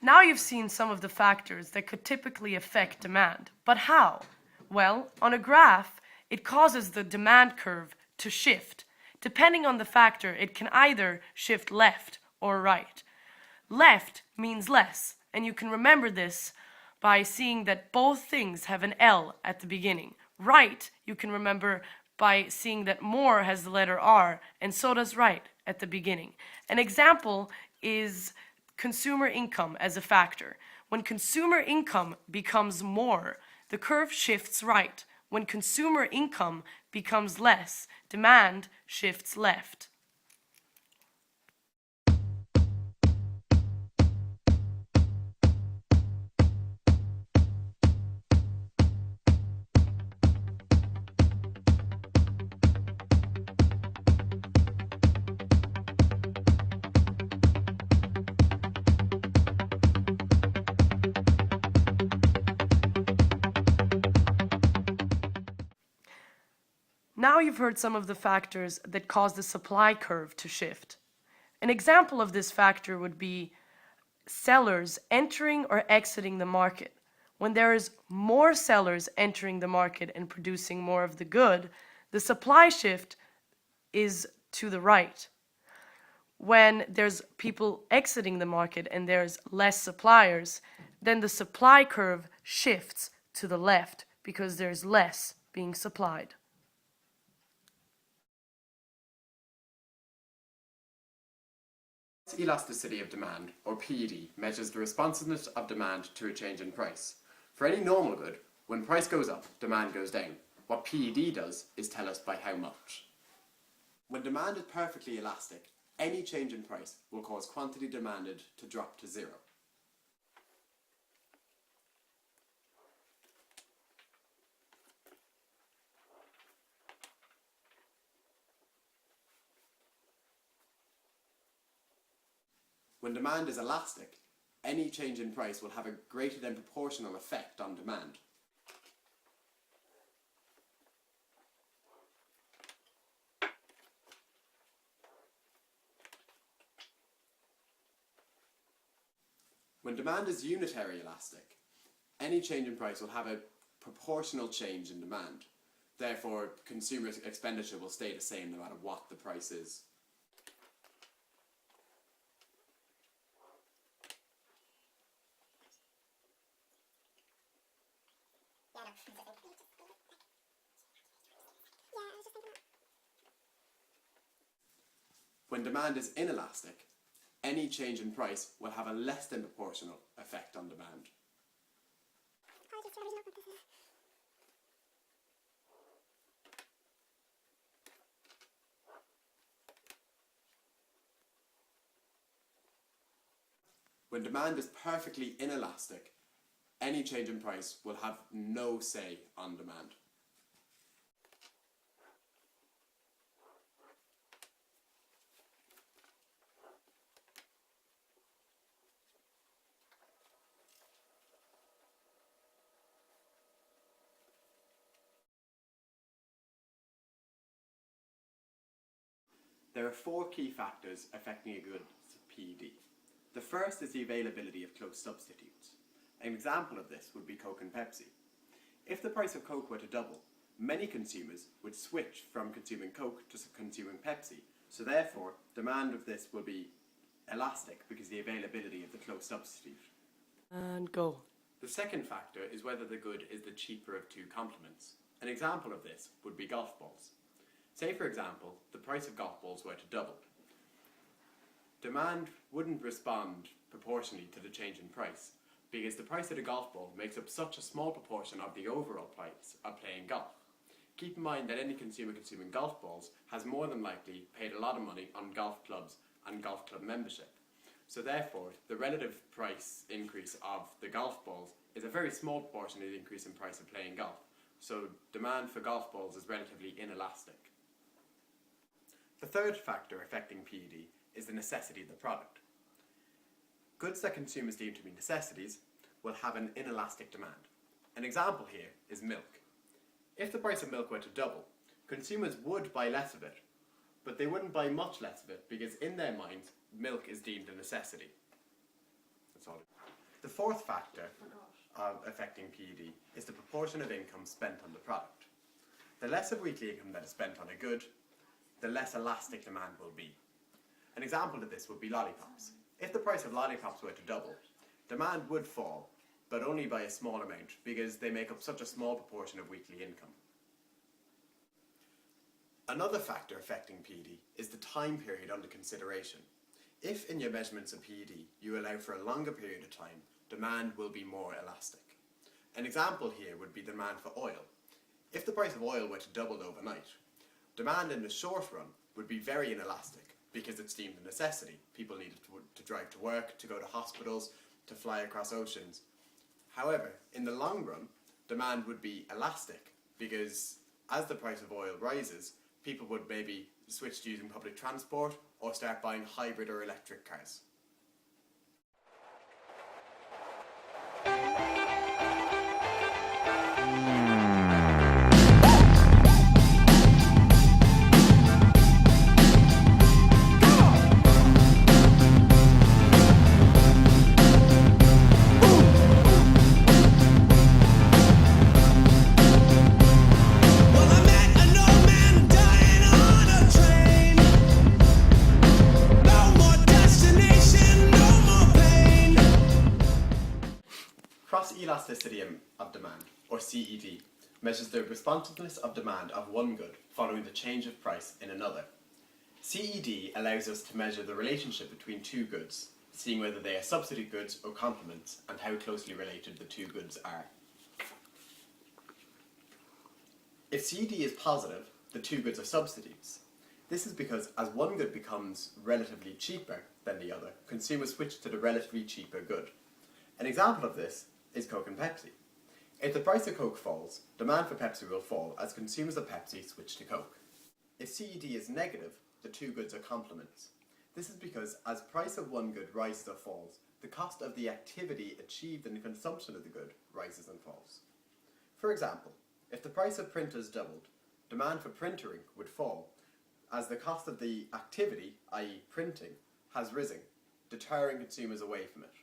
Now you've seen some of the factors that could typically affect demand. But how? Well, on a graph, it causes the demand curve to shift. Depending on the factor, it can either shift left or right. Left means less, and you can remember this by seeing that both things have an L at the beginning. Right, you can remember by seeing that more has the letter R, and so does right at the beginning. An example is consumer income as a factor. When consumer income becomes more, the curve shifts right. When consumer income becomes less, demand shifts left. Now you've heard some of the factors that cause the supply curve to shift. An example of this factor would be sellers entering or exiting the market. When there is more sellers entering the market and producing more of the good, the supply shift is to the right. When there's people exiting the market and there's less suppliers, then the supply curve shifts to the left because there's less being supplied. Elasticity of demand, or PED, measures the responsiveness of demand to a change in price. For any normal good, when price goes up, demand goes down. What PED does is tell us by how much. When demand is perfectly elastic, any change in price will cause quantity demanded to drop to zero. When demand is elastic, any change in price will have a greater than proportional effect on demand. When demand is unitary elastic, any change in price will have a proportional change in demand. Therefore, consumer expenditure will stay the same no matter what the price is. When demand is inelastic, any change in price will have a less than proportional effect on demand. When demand is perfectly inelastic, any change in price will have no say on demand. There are four key factors affecting a good's PED. The first is the availability of close substitutes. An example of this would be Coke and Pepsi. If the price of Coke were to double, many consumers would switch from consuming Coke to consuming Pepsi, so therefore demand of this will be elastic because of the availability of the close substitute. And go. The second factor is whether the good is the cheaper of two complements. An example of this would be golf balls. Say, for example, the price of golf balls were to double. Demand wouldn't respond proportionally to the change in price, because the price of the golf ball makes up such a small proportion of the overall price of playing golf. Keep in mind that any consumer consuming golf balls has more than likely paid a lot of money on golf clubs and golf club membership. So therefore, the relative price increase of the golf balls is a very small proportion of the increase in price of playing golf. So demand for golf balls is relatively inelastic. The third factor affecting PED is the necessity of the product. Goods that consumers deem to be necessities will have an inelastic demand. An example here is milk. If the price of milk were to double, consumers would buy less of it, but they wouldn't buy much less of it because in their minds, milk is deemed a necessity. That's all. The fourth factor affecting PED is the proportion of income spent on the product. The less of weekly income that is spent on a good, the less elastic demand will be. An example of this would be lollipops. If the price of lollipops were to double, demand would fall, but only by a small amount because they make up such a small proportion of weekly income. Another factor affecting PED is the time period under consideration. If in your measurements of PED you allow for a longer period of time, demand will be more elastic. An example here would be demand for oil. If the price of oil were to double overnight, demand in the short run would be very inelastic because it's deemed a necessity. People need it to drive to work, to go to hospitals, to fly across oceans. However, in the long run, demand would be elastic because as the price of oil rises, people would maybe switch to using public transport or start buying hybrid or electric cars. Cross-elasticity of demand, or CED, measures the responsiveness of demand of one good following the change of price in another. CED allows us to measure the relationship between two goods, seeing whether they are substitute goods or complements and how closely related the two goods are. If CED is positive, the two goods are substitutes. This is because as one good becomes relatively cheaper than the other, consumers switch to the relatively cheaper good. An example of this is Coke and Pepsi. If the price of Coke falls, demand for Pepsi will fall as consumers of Pepsi switch to Coke. If CED is negative, the two goods are complements. This is because as price of one good rises or falls, the cost of the activity achieved in the consumption of the good rises and falls. For example, if the price of printers doubled, demand for printer ink would fall, as the cost of the activity, i.e. printing, has risen, deterring consumers away from it.